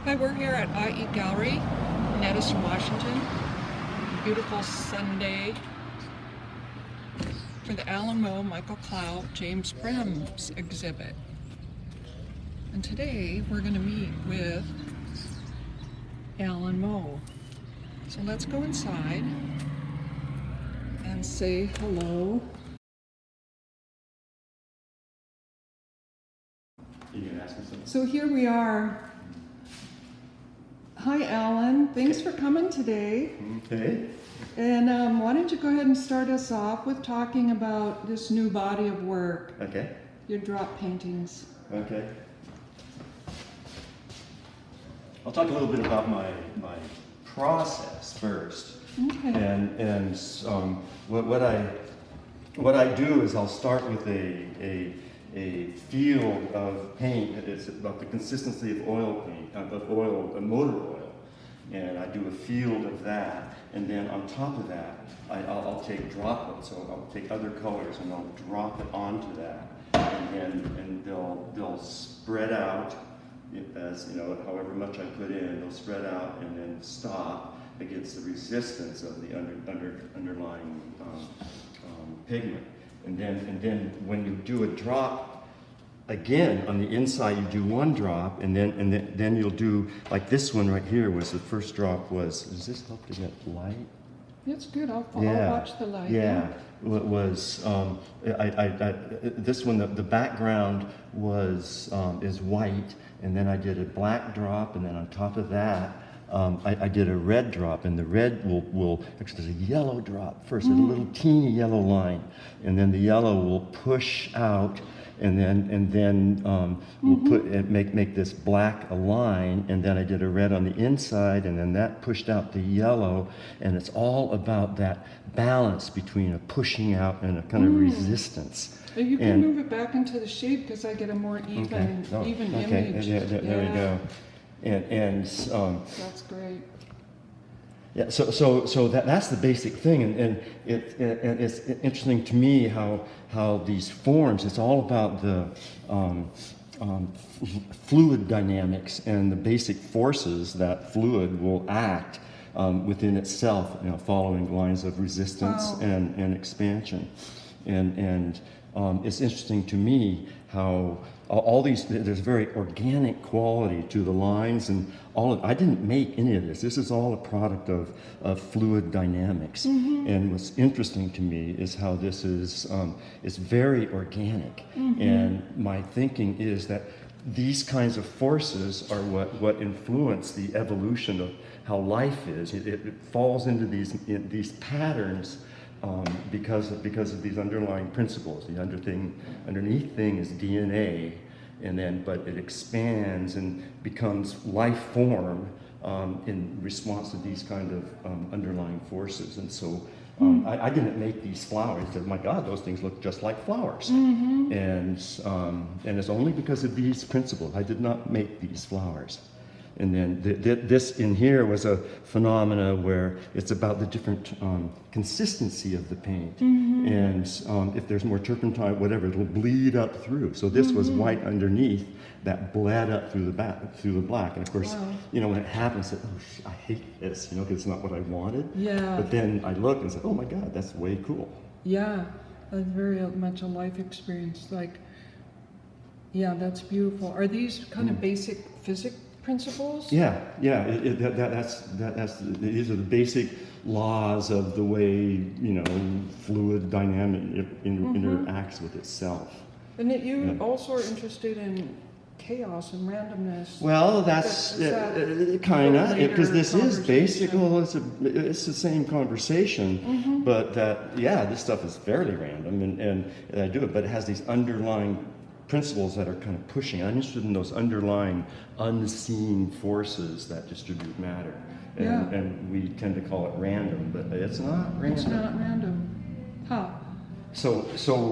Hi, we're here at IE Gallery in Edison, Washington. Beautiful Sunday for the Allen Moe, Clough, James Brems exhibit. And today we're going to meet with Allen Moe. So let's go inside and say hello. You can ask me something. So here we are. Hi, Allen. Thanks for coming today. Okay. And why don't you go ahead and start us off with talking about this new body of work, Okay. your drop paintings. Okay. I'll talk a little bit about my process first. Okay. And what I do is I'll start with a field of paint. It's about the consistency of oil paint, motor oil, and I do a field of that. And then on top of that, I'll take droplets. So I'll take other colors and I'll drop it onto that, and they'll spread out as however much I put in. They'll spread out and then stop against the resistance of the underlying pigment. And then when you do a drop, again on the inside you do one drop, and then you'll do like this one right here was the first drop was. Does this help to get light? That's good. I'll watch the light. Yeah. It was this one. The background was is white, and then I did a black drop, and then on top of that. I did a red drop, and the red will actually there's a yellow drop first, a little teeny yellow line, and then the yellow will push out, and then we'll make this black a line, and then I did a red on the inside, and then that pushed out the yellow, and it's all about that balance between a pushing out and a kind of resistance. You can move it back into the shape because I get a more even image. Yeah, there we go. And that's great. Yeah, so that's the basic thing, and it's interesting to me how these forms. It's all about the fluid dynamics and the basic forces that fluid will act within itself, following lines of resistance and expansion, and it's interesting to me how. All these, there's very organic quality to the lines, and I didn't make any of this. This is all a product of fluid dynamics. And what's interesting to me is how this is very organic. And my thinking is that these kinds of forces are what influence the evolution of how life is. It falls into these patterns. Because of these underlying principles. The underneath thing is DNA, but it expands and becomes life form in response to these kind of underlying forces. And so I didn't make these flowers. I said, my God, those things look just like flowers. And it's only because of these principles. I did not make these flowers. And then this in here was a phenomena where it's about the different consistency of the paint. And if there's more turpentine, whatever, it'll bleed up through. So this was white underneath that bled up through the black. And of course, when it happens, I hate this, because it's not what I wanted. Yeah. But then I looked and said, oh my God, that's way cool. Yeah, that's very much a life experience. Yeah, that's beautiful. Are these kind of basic physics principles? Yeah. These are the basic laws of the way fluid dynamic interacts with itself. And you also are interested in chaos and randomness. Well, that's kind of because this is basic. Well, it's the same conversation, but this stuff is fairly random, and I do it, but it has these underlying principles that are kind of pushing. I'm interested in those underlying unseen forces that distribute matter. And we tend to call it random, but it's not random. It's not random. Huh. So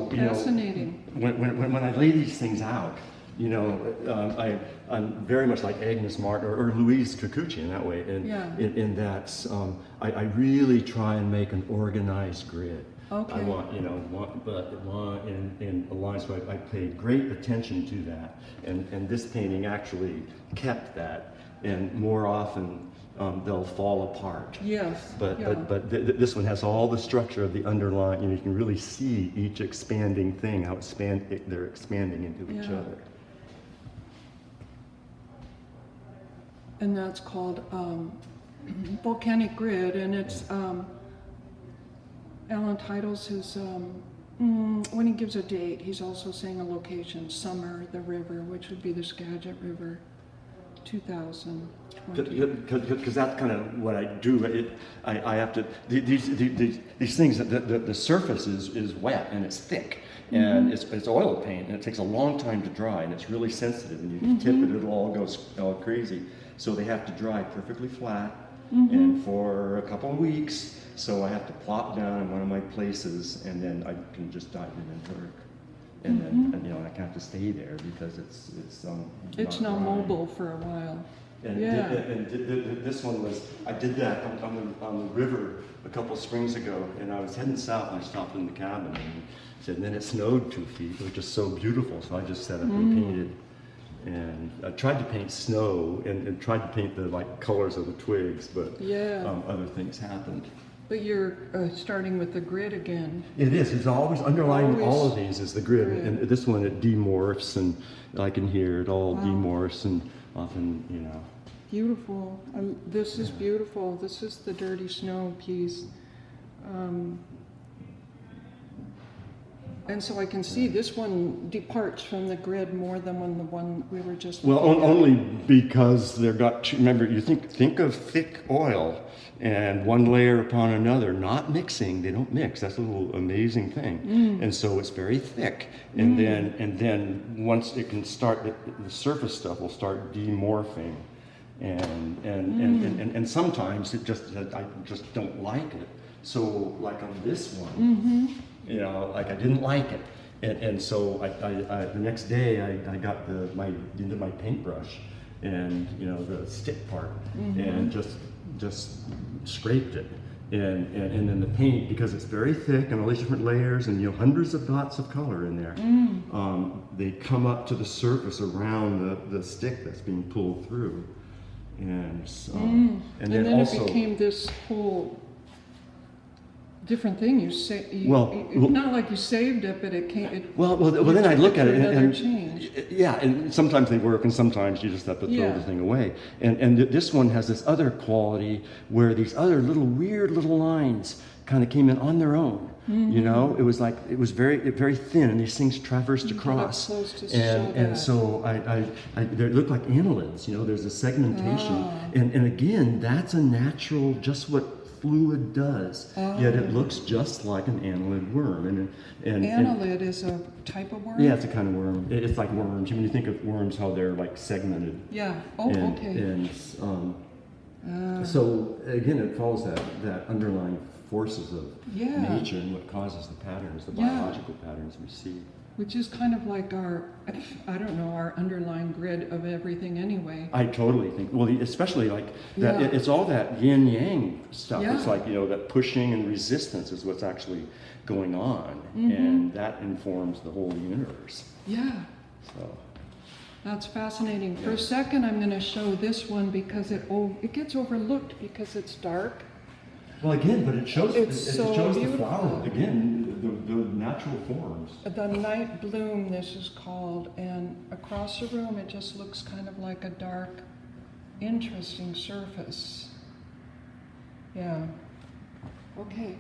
fascinating. When I lay these things out, I'm very much like Agnes Martin or Louise Kikuchi in that way. In that I really try and make an organized grid. Okay. I want, in a line, so I paid great attention to that. And this painting actually kept that. And more often, they'll fall apart. Yes. But yeah. this one has all the structure of the underlying, you can really see each expanding thing, how they're expanding into each Yeah. other. And that's called Volcanic Grid, and it's Alan titles his when he gives a date, he's also saying a location: summer, the river, which would be the Skagit River, 2020. Because that's kind of what I do. I have to, these things, the surface is wet and it's thick. And it's oil paint, and it takes a long time to dry, and it's really sensitive. And you tip it, it'll all go all crazy. So they have to dry perfectly flat, and for a couple of weeks. So I have to plop down in one of my places, and then I can just dive in and work. And then I have to stay there because it's not dry. mobile for a while. And, Yeah. this one was, I did that on the river a couple springs ago, and I was heading south, and I stopped in the cabin, and said, and then it snowed 2 feet. It was just so beautiful, so I just set up and painted. And I tried to paint snow, and tried to paint the colors of the twigs, but other things happened. But you're starting with the grid again. It is. It's always underlying all of Always these is the grid. grid. And this one, it demorphs, and I can hear it all demorphs, and often, Beautiful. This is beautiful. This is the dirty snow piece. And so I can see this one departs from the grid more than the one we were just Well, looking at. only because they've got two, remember, you think of thick oil and one layer upon another, not mixing, they don't mix. That's a little amazing thing. And so it's very thick. And then once it can start, the surface stuff will start demorphing. And sometimes I just don't like it. So like on this one, I didn't like it. And so I the next day I got into my paintbrush and the stick part and just scraped it. And then the paint, because it's very thick and all these different layers and hundreds of dots of color in there, they come up to the surface around the stick that's being pulled through. And then also, it became this whole different thing. Not like you saved it, but it came. Well, then I look at it and change. And sometimes they work, and sometimes you just have to throw the thing away. And this one has this other quality where these other weird little lines kind of came in on their own. It was very thin, and these things traversed across. And so they look like annelids. There's a segmentation, and again, that's a natural, just what fluid does. Yet it looks just like an annelid worm. Annelid is a type of worm? Yeah, it's a kind of worm. It's like worms. When you think of worms, how they're segmented. Yeah. Okay. So again, it follows that underlying forces of nature and what causes the patterns, the biological patterns we see. Which is kind of like our underlying grid of everything anyway. I totally think, especially that, it's all that yin yang stuff. Yeah. It's that pushing and resistance is what's actually going on, and that informs the whole universe. Yeah. So. That's fascinating. For a second, I'm going to show this one because it gets overlooked because it's dark. Well, again, but it shows It's so shows the beautiful. flower again, the natural forms. The night bloom, this is called, and across the room it just looks kind of like a dark, interesting surface. Yeah. Okay.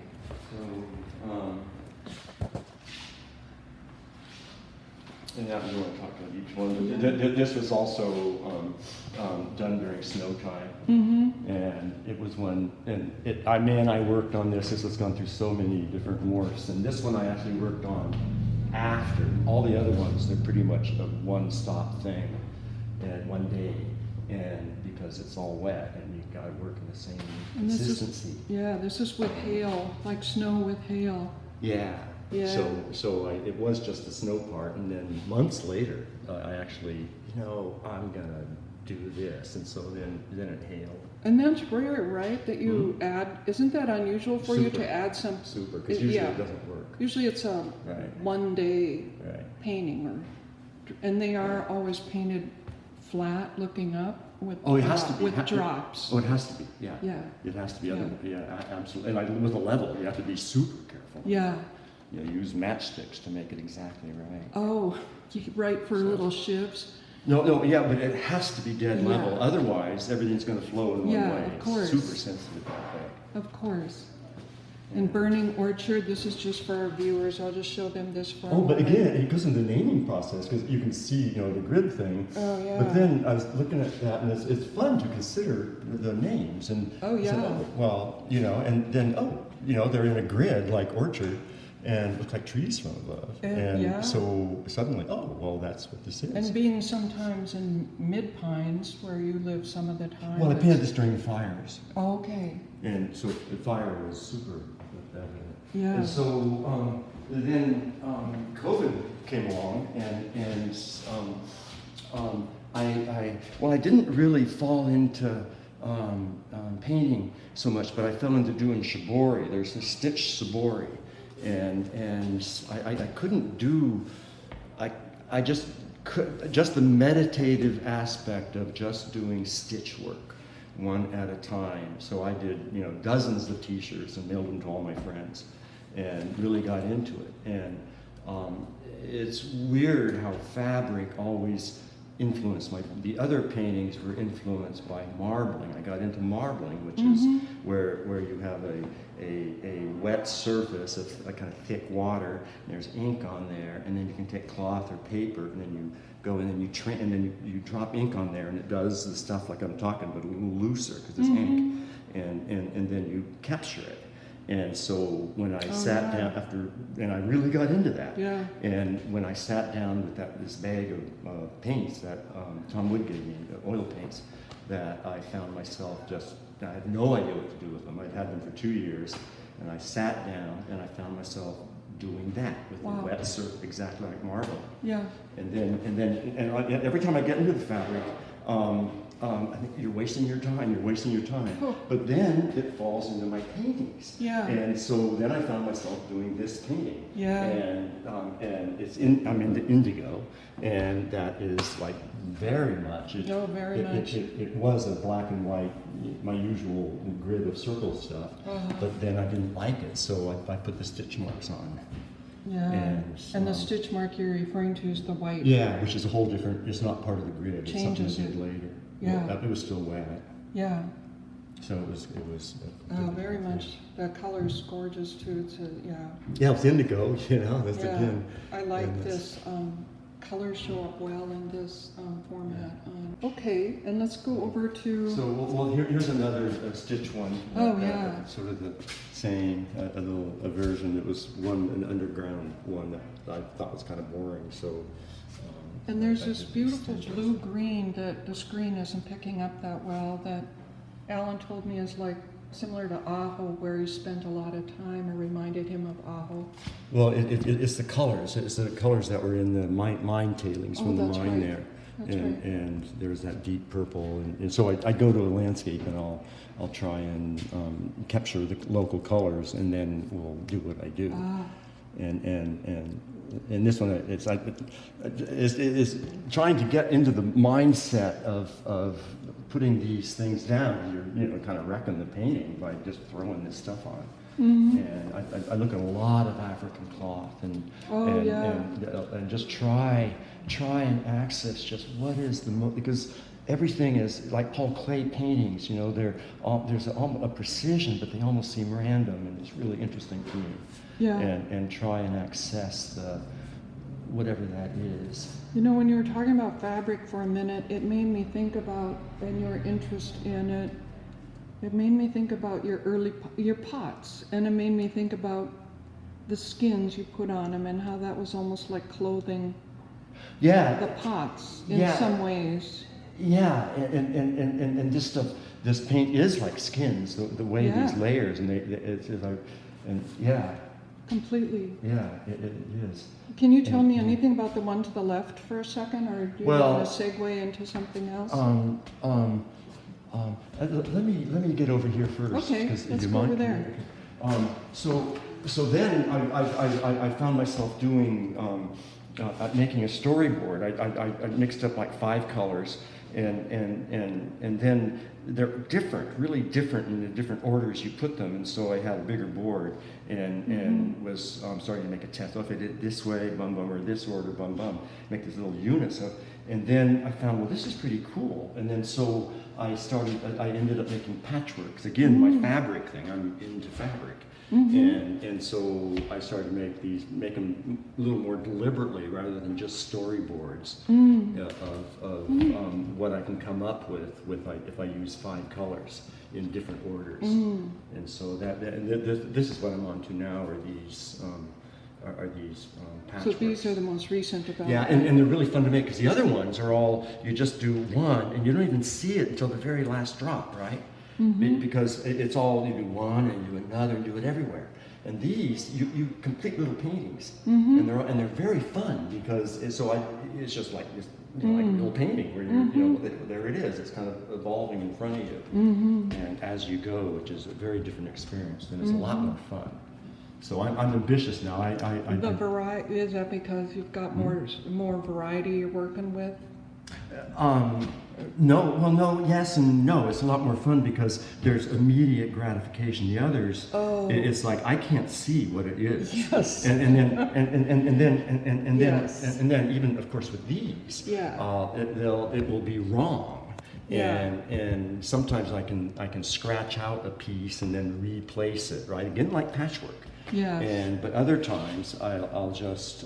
So, and now you want to talk about each one. But this was also done during snow time, and it was I worked on this. This has gone through so many different morphs, and this one I actually worked on after all the other ones. They're pretty much a one-stop thing, and one day, and because it's all wet, and you've got to work in the same consistency. This is with hail, like snow with hail. Yeah. Yeah. So it was just the snow part, and then months later, I actually, I'm gonna do this, and so then it hailed. And that's rare, right? That you add, isn't that unusual for you Super. to add some? Super, because usually yeah. it doesn't work. Usually it's a Right. one-day Right. painting, and they are always painted flat, looking up with Oh, it has to be. with drops. Oh, it has to be. Yeah. Yeah. It has to be. Yeah. Absolutely. And with a level, you have to be super careful. Yeah. You know, use matchsticks to make it exactly right. Oh, right, for little shivs. No, yeah, but it has to be dead Yeah. level. Otherwise, everything's going to flow in one Yeah, way. of course. It's super sensitive that way. Of course. And Burning Orchard, this is just for our viewers. I'll just show them this for a Oh, but moment. again, it goes into the naming process because you can see, you know, the grid thing. Oh, yeah. But then I was looking at that, and it's fun to consider the names. And Oh, I said, yeah. well, you know, and then you know, they're in a grid like orchard, and look like trees from above. And yeah. so suddenly, well, that's what this is. And being sometimes in mid-pines where you live some of the time. Well, I it's- painted this during the fires, Oh, okay. and so the fire was super with that in it. Yeah. And so then COVID came along, and I didn't really fall into painting so much, but I fell into doing shibori. There's a stitch shibori, and I couldn't do. I just the meditative aspect of just doing stitch work, one at a time. So I did, you know, dozens of T-shirts and mailed them to all my friends, and really got into it. And it's weird how fabric always influenced the other paintings were influenced by marbling. I got into marbling, which is where you have a wet surface of a kind of thick water, and there's ink on there, and then you can take cloth or paper, and then you go in and you drop ink on there, and it does the stuff like I'm talking, but a little looser because it's ink, and then you capture it. And so when I sat down and I really got into that. Yeah. And when I sat down with this bag of paints that Tom Wood gave me, the oil paints, that I found myself I had no idea what to do with them. I'd had them for 2 years, and I sat down and I found myself doing that with the wet surf, exactly like marble. Yeah. And every time I get into the fabric, I think you're wasting your time. Oh. But then it falls into my paintings. Yeah. And so then I found myself doing this painting. Yeah. And I'm into indigo, and that is like very much. Very much. It was a black and white, my usual grid of circle stuff. But then I didn't like it, so I put the stitch marks on. Yeah. And the stitch mark you're referring to is the white. Yeah, which is a whole different. It's not part of the grid. Changes it's something I it. did later. Yeah. Well, it was still wet, Yeah. so it was. Very much. The color's gorgeous too. Yeah, it's indigo. You know, that's Yeah. again. I like and this. Colors show up well in this format. Okay, and let's go over to. So here's another stitch one. Oh, yeah. Sort of the same, a little version. It was an underground one that I thought was kind of boring. So. And there's I this did these beautiful stitches. blue-green that the screen isn't picking up that well, that Alan told me is like similar to Aho, where he spent a lot of time, or reminded him of Aho. Well, it's the colors. It's the colors that were in the mine tailings from the that's mine right. there. That's right. And there's that deep purple. And so I go to a landscape and I'll try and capture the local colors, and then we'll do what I do. And this one, it's trying to get into the mindset of putting these things down. You're kind of wrecking the painting by just throwing this stuff on. And I look at a lot of African cloth and just try and access just what is the because everything is like Paul Klee paintings. You know, there's a precision, but they almost seem random, and it's really interesting to me. Yeah. And try and access whatever that is. You know, when you were talking about fabric for a minute, it made me think about, and your interest in it, it made me think about your pots, and it made me think about the skins you put on them and how that was almost like clothing Yeah. the pots in some ways. Yeah, and this stuff, this paint is like skins, the way these layers, and it's like, and yeah. completely. Yeah, it is. Can you tell me And- anything about the one to the left for a second, or do you Well, want to segue into something else? Let me get over here first. Okay, 'cause let's you go mind? over there. So then I found myself doing making a storyboard. I mixed up like 5 colors, and then they're different, really different in the different orders you put them. And so I had a bigger board and was starting to make a test. Oh, if I did it this way, bum bum, or this order, bum bum, make these little units of. And then I found, well, this is pretty cool. And then so I ended up making patchwork. 'Cause again, my fabric thing, I'm into fabric. And so I started to make them a little more deliberately rather than just storyboards of what I can come up with if I use 5 colors in different orders. And so this is what I'm on to now are these patchworks. So these are the most recent about. Yeah, and they're really fun to make because the other ones are all, you just do one and you don't even see it until the very last drop, right? Because it's all, you do one and do another and do it everywhere. And these, you complete little paintings, and they're very fun because it's just like this, like a little painting where there it is. It's kind of evolving in front of you, and as you go, which is a very different experience, and it's a lot more fun. So I'm ambitious now. The variety, is that because you've got more variety you're working with? No, yes and no. It's a lot more fun because there's immediate gratification. The others, it's like I can't see what it is. Yes. And then Yes. and then even of course with these, it will be wrong. Yeah. And sometimes I can scratch out a piece and then replace it, right? Again, like patchwork. Yes. But other times I'll just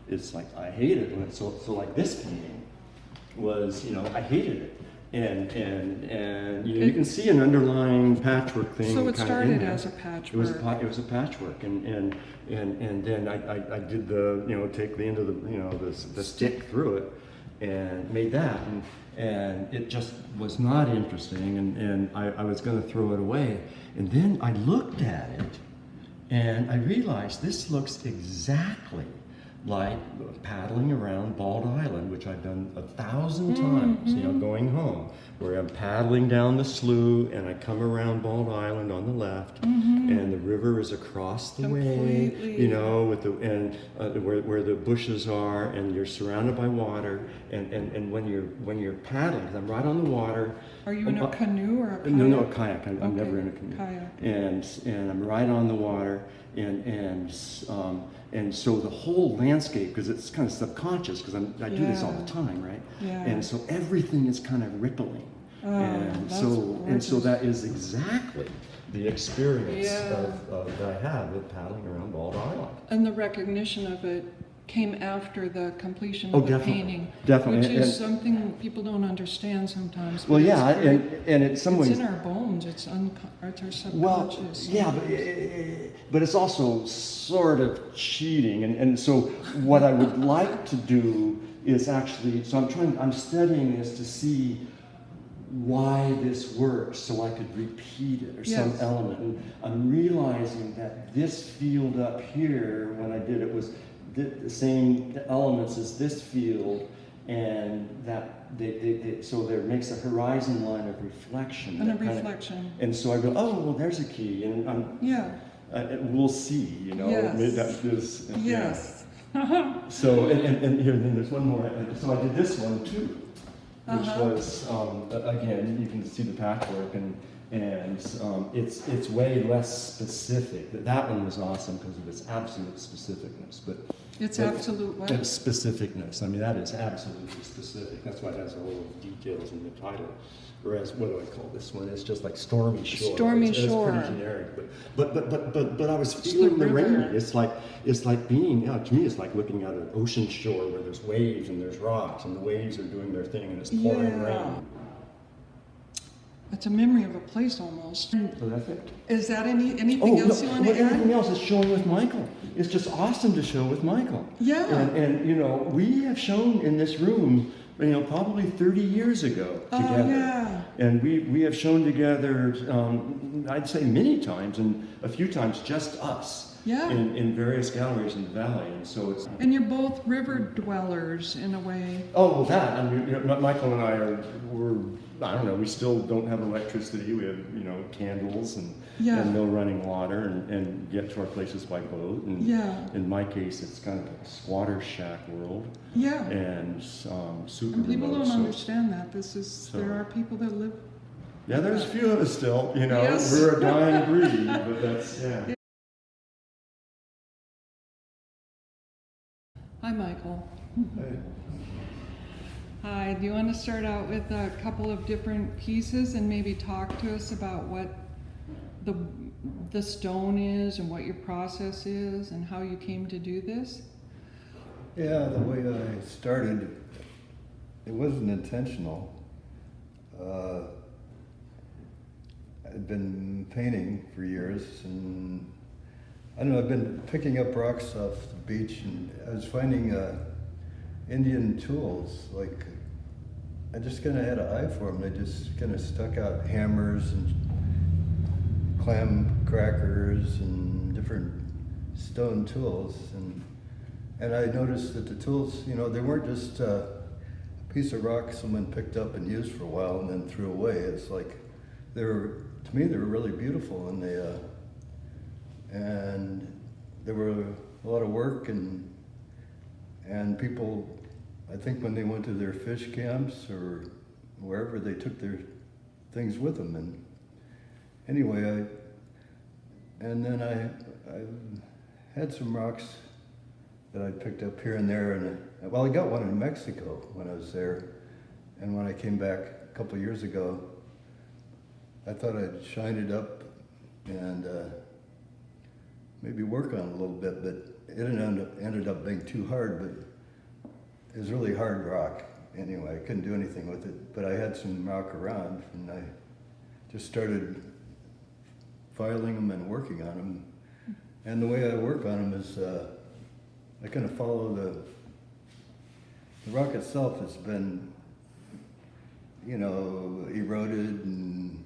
it's like I hate it when it's so like this painting was, I hated it. And you can see an underlying patchwork thing. So it kinda started in there. as a patchwork. It was a patchwork, and then I did the take the end of the stick through it and made that, and it just was not interesting, and I was going to throw it away, and then I looked at it and I realized this looks exactly like paddling around Bald Island, which I've done 1,000 times, going home, where I'm paddling down the slough and I come around Bald Island on the left, and the river is across the way, with where the bushes are, and you're surrounded by water, and when you're paddling, 'cause I'm right on the water. Are you in a canoe or a kayak? No, a kayak. I'm never in a canoe. Kayak. And I'm right on the water, and so the whole landscape, because it's kind of subconscious, because I do this all the time, right? Yeah. And so everything is kind of rippling, and that's so that is exactly the experience Yeah. that I had with paddling around Bald Island. And the recognition of it came after the completion Oh, of the definitely. painting, Definitely. which is And- something people don't understand sometimes. Well, but yeah, it's very- and in some it's ways. in our bones. It's our Well, subconscious. yeah, but it's also sort of cheating, and so what I would like to do is actually, so I'm studying this to see why this works, so I could repeat it or some Yes. element, and I'm realizing that this field up here, when I did it, was the same elements as this field, and that so there makes a horizon line of reflection. And a that kinda- reflection. and so I go, oh, well, there's a key, and we'll see, Yes. maybe that is, Yes. So, and here, then there's one more. So I did this one too, which was, again, you can see the patchwork, and it's way less specific. That one was awesome because of its absolute specificness, but It's absolute what? Its specificness. I mean, that is absolutely specific. That's why it has all those details in the title. Whereas, what do I call this one? It's just like Stormy Shore. Stormy It's Shore. pretty generic, but I was It's feeling the the rain. river. It's like being, to me, it's like looking at an ocean shore where there's waves and there's rocks, and the waves are doing their thing, and it's pouring rain. It's a memory of a place almost. So that's it. Is that anything else you want to Everything add? else is showing with Michael. It's just awesome to show with Michael. Yeah. And we have shown in this room, probably 30 years ago together. Oh, yeah. And we have shown together, I'd say many times, and a few times just us. Yeah. in various galleries in the valley, and so it's. And you're both river dwellers in a way. Oh, well, that, I mean, Michael and I I don't know, we still don't have electricity. We have, candles and no running water, and get to our places by boat. And in my case, it's kind of a squatter shack world. Yeah. And super And people remote, don't understand that. There are people that live. Yeah, there's a few of us still, Yes. We're a dying breed, but that's, yeah. Hi, Michael. Hey. Hi, do you want to start out with a couple of different pieces and maybe talk to us about what the stone is and what your process is and how you came to do this? Yeah, the way I started, it wasn't intentional. I'd been painting for years, and I don't know, I've been picking up rocks off the beach, and I was finding Indian tools. Like, I just kind of had an eye for them. They just kind of stuck out hammers and clam crackers and different stone tools. And I noticed that the tools, they weren't just a piece of rock someone picked up and used for a while and then threw away. It's like, to me, they were really beautiful, and there were a lot of work, and people, I think when they went to their fish camps or wherever, they took their things with them. And anyway, I had some rocks that I picked up here and there, and I got one in Mexico when I was there, and when I came back a couple of years ago, I thought I'd shine it up and maybe work on it a little bit, but it ended up being too hard. But it was really hard rock anyway. I couldn't do anything with it, but I had some rock around, and I just started filing them and working on them. And the way I work on them is I kind of follow the rock itself has been, eroded and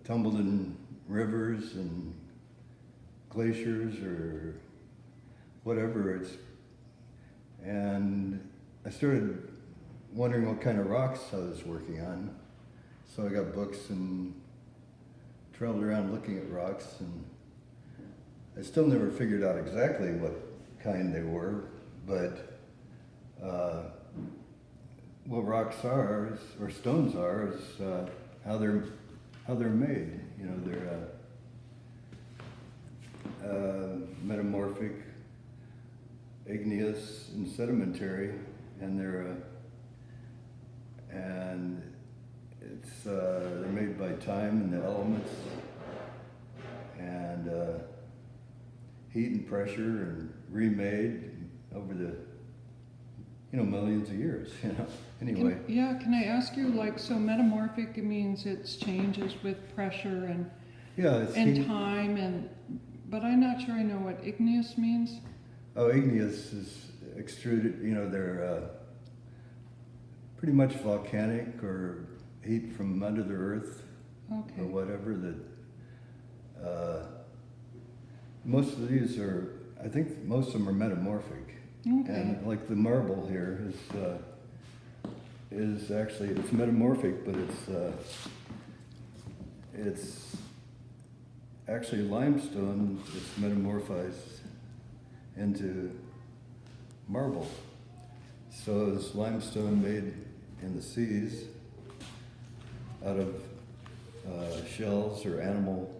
tumbled in rivers and glaciers or whatever. And I started wondering what kind of rocks I was working on. So I got books and traveled around looking at rocks, and I still never figured out exactly what kind they were, but what rocks are, or stones are, is how they're made. They're metamorphic, igneous, and sedimentary, and they're made by time and the elements, and heat and pressure, and remade over the millions of years. Anyway. Can I ask you, so metamorphic, it means it changes with pressure and heat. Time, but I'm not sure I know what igneous means. Oh, igneous is extruded, they're pretty much volcanic or heat from under the earth, or whatever. Most of these I think most of them are metamorphic. Okay. And like the marble here is actually, it's metamorphic, but it's actually limestone that's metamorphized into marble. So this limestone made in the seas out of shells or animal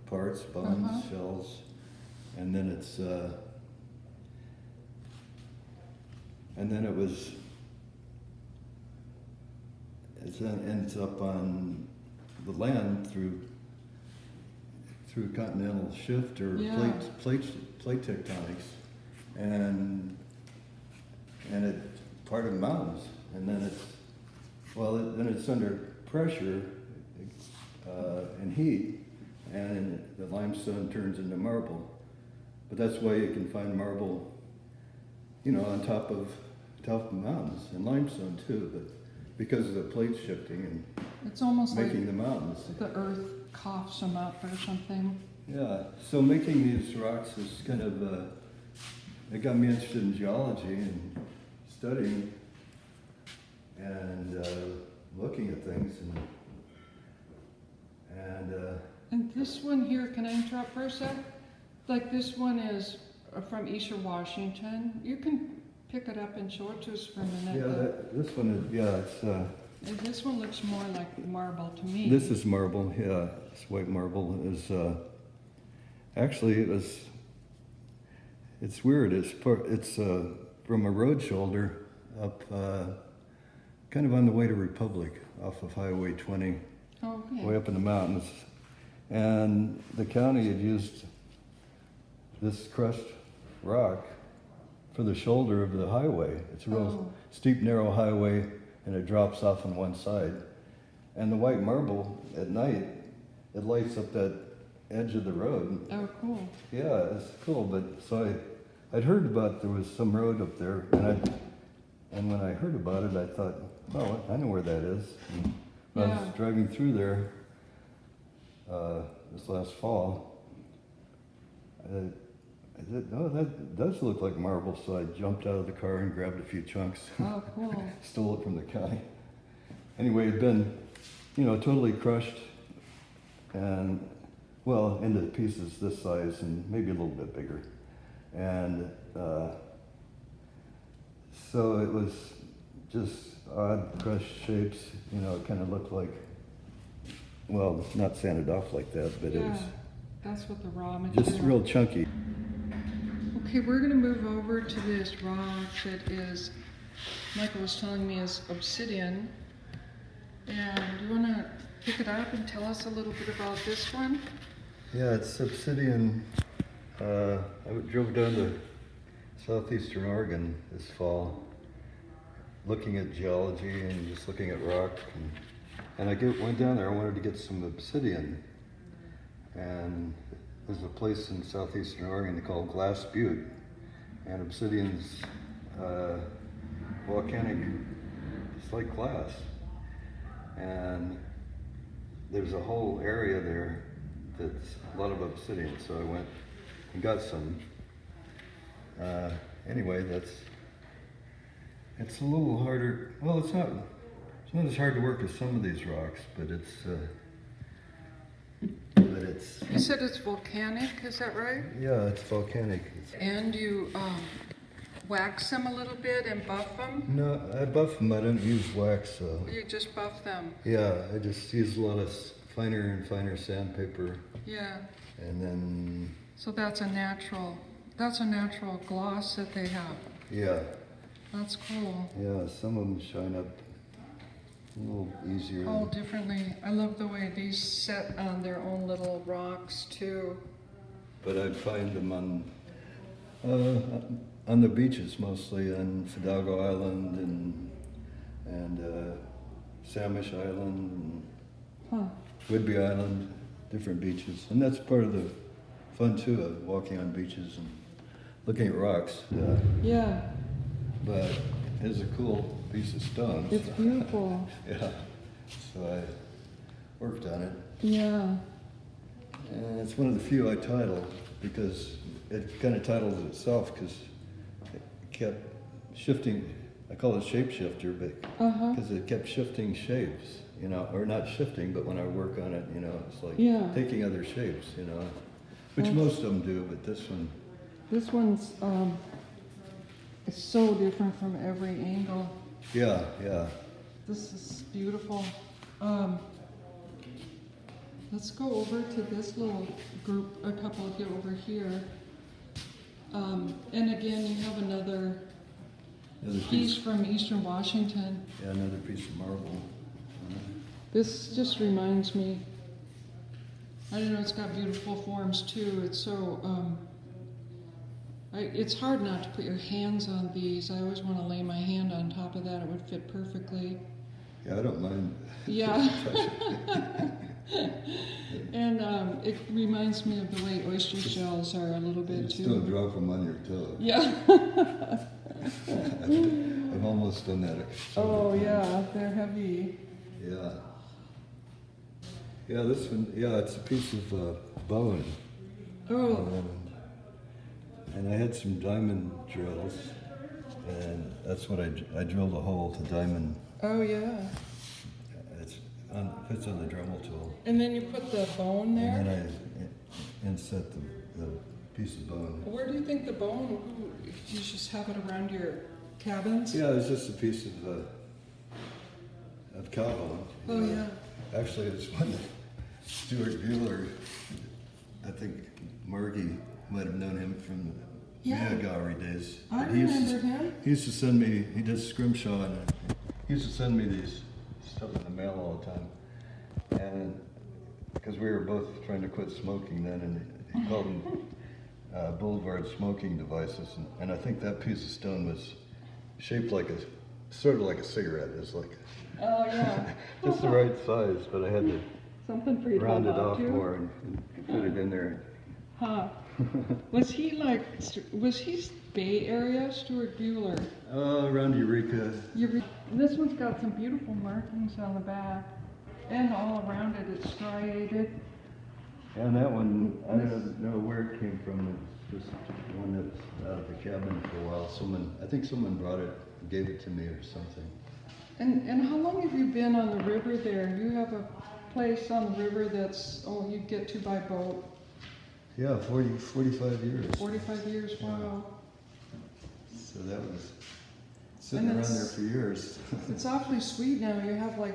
parts, bones, shells, and then it ends up on the land through continental shift or plate tectonics, and it's part of mountains, and then it's under pressure and heat, and the limestone turns into marble. But that's why you can find marble, on top of mountains, and limestone too, but because of the plate shifting and It's almost making like the mountains. the earth coughs them up or something. Yeah, so making these rocks is kind of, it got me interested in geology and studying and looking at things And this one here, can I interrupt for a sec? Like this one is from Eastern Washington. You can pick it up and show it to us for a minute. yeah, this one is, yeah, it's, And this one looks more like marble to me. this is marble, yeah, it's white marble. Is actually it's weird. It's from a road shoulder up, kind of on the way to Republic, off of Highway 20, Okay. way up in the mountains. And the county had used this crushed rock for the shoulder of the highway. It's a real steep, narrow highway, and it drops off on one side. And the white marble, at night, it lights up that edge of the road. Oh, cool. Yeah, it's cool. But so I'd heard about there was some road up there, and when I heard about it, I thought, oh, I know where that is. And when I was driving through there this last fall, I said, oh, that does look like marble. So I jumped out of the car and grabbed a few chunks. Oh, cool. Stole it from the county. Anyway, it'd been, totally crushed and, well, into pieces this size and maybe a little bit bigger. And so it was just odd crushed shapes, it kind of looked like, well, not sanded off like that, but it was that's what the raw material. just real chunky. Okay, we're going to move over to this rock that is, Michael was telling me, is obsidian. And you want to pick it up and tell us a little bit about this one? Yeah, it's obsidian. I drove down to southeastern Oregon this fall, looking at geology and just looking at rock. And I went down there, I wanted to get some obsidian. And there's a place in southeastern Oregon called Glass Butte. And obsidian's volcanic, it's like glass. And there's a whole area there that's a lot of obsidian, so I went and got some. Anyway, it's a little harder. Well, it's not as hard to work as some of these rocks, but it's. You said it's volcanic, is that right? Yeah, it's volcanic. And you wax them a little bit and buff them? No, I buff them. I don't use wax. So. You just buff them? Yeah, I just use a lot of finer and finer sandpaper. Yeah. And then. So that's a natural gloss that they have. Yeah. That's cool. Yeah, some of them shine up a little easier. All differently. I love the way these set on their own little rocks too. But I'd find them on the beaches mostly, on Fidalgo Island and Samish Island, and Whidbey Island, different beaches. And that's part of the fun too, of walking on beaches and looking at rocks. Yeah. But it's a cool piece of stone. It's beautiful. Yeah. So I worked on it. Yeah. And it's one of the few I title because it kind of titles itself because it kept shifting. I call it shapeshifter, but because it kept shifting shapes, or not shifting, but when I work on it, it's like taking other shapes, which most of them do, but this one. This one's it's so different from every angle. Yeah, yeah. This is beautiful. Let's go over to this little group, a couple of you over here. And again, you have another piece from Eastern Washington. Yeah, another piece of marble. This just reminds me, I don't know, it's got beautiful forms too. It's so, it's hard not to put your hands on these. I always want to lay my hand on top of that. It would fit perfectly. Yeah, I don't mind. Yeah. And it reminds me of the way oyster shells are a little bit Just too. don't drop them on your toe. Yeah. I've almost done that. Oh yeah, they're heavy. Yeah. Yeah, this one, it's a piece of bone. Oh, And I had some diamond drills, and that's what I drilled a hole to diamond. oh yeah. Fits on the Dremel tool. And then you put the bone there? And then I inset the piece of bone. Where do you think the bone, you just have it around your cabins? Yeah, it's just a piece of cow bone. Oh yeah. Actually, it's one that Stuart Bueller, I think Margie might have known him from the Yeah. Gallery days. I But he used to- remember him. He used to send me, he did scrimshaw, and he used to send me these stuff in the mail all the time. And because we were both trying to quit smoking then, and he called them Boulevard smoking devices. And I think that piece of stone was shaped like sort of like a cigarette. It's like Oh yeah. just the right size, but I had to Something for you to round it hold on off to. more and fit it in there. Huh. Was he Bay Area, Stuart Bueller? Around Eureka. This one's got some beautiful markings on the back, and all around it it's striated. And that one, I don't know where it came from. It's just one that's out of the cabin for a while. I think someone brought it, gave it to me or something. And how long have you been on the river there? You have a place on the river that's, you get to by boat. Yeah, 45 years. 45 years, wow. So that was sitting And around there it's- for years. It's awfully sweet now. You have like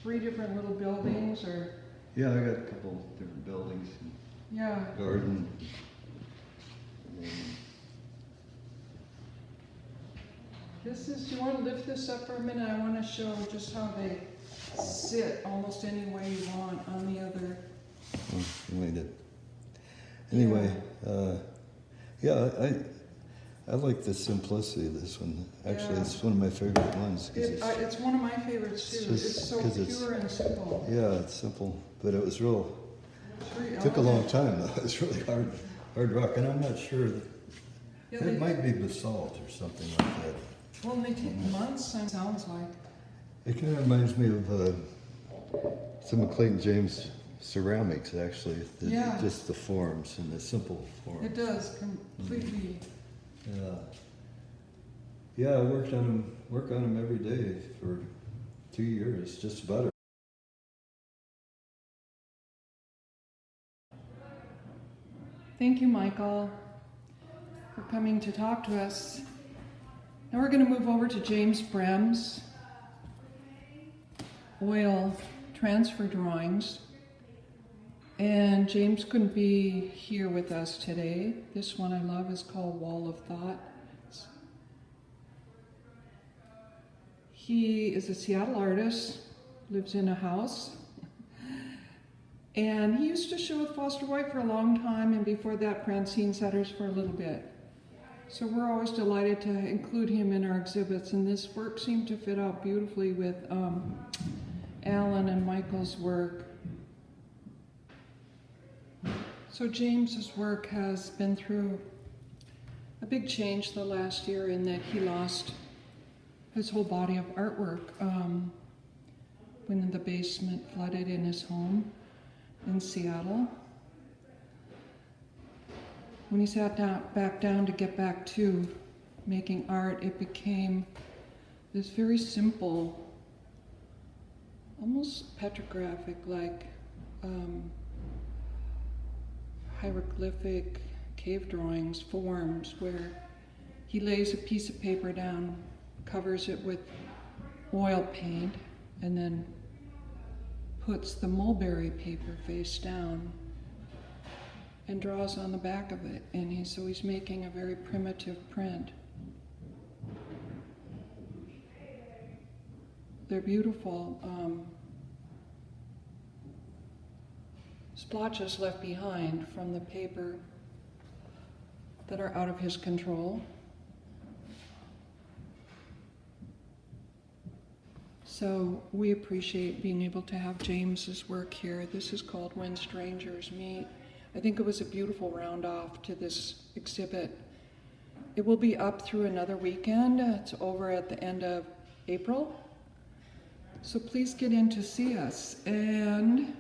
3 different little buildings, or, Yeah, I got a couple different buildings, and yeah. garden. Do you want to lift this up for a minute? I want to show just how they sit almost any way you want on the other. Anyway, yeah, I like the simplicity of this one. Actually, Yeah. it's one of my favorite ones. 'Cause It's one of my favorites too. It's It's just so 'cause it's- pure and simple. yeah, it's simple, but it was real. It's very Took a long elegant. time though. It's really hard rock, and I'm not sure that Yeah, it might be basalt or something like that. Well, and they take months, it sounds like. It kind of reminds me of some of Clayton James ceramics, actually. Yeah. Just the forms and the simple forms. It does completely. Yeah. Yeah, I work on them every day for 2 years, just about it. Thank you, Michael, for coming to talk to us. Now we're going to move over to James Brems, oil transfer drawings. And James couldn't be here with us today. This one I love is called Wall of Thought. He is a Seattle artist, lives in a house. And he used to show with Foster White for a long time, and before that, Francine Setters for a little bit. So we're always delighted to include him in our exhibits, and this work seemed to fit out beautifully with Allen and Michael's work. So James's work has been through a big change the last year in that he lost his whole body of artwork when the basement flooded in his home in Seattle. When he sat back down to get back to making art, it became this very simple, almost petrographic, like hieroglyphic cave drawings, forms, where he lays a piece of paper down, covers it with oil paint, and then puts the mulberry paper face down and draws on the back of it. And he's making a very primitive print. They're beautiful. Splotches left behind from the paper that are out of his control. So we appreciate being able to have James's work here. This is called When Strangers Meet. I think it was a beautiful round off to this exhibit. It will be up through another weekend. It's over at the end of April. So please get in to see us, and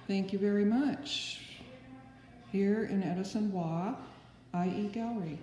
thank you very much. here in Edison Wa, IE Gallery.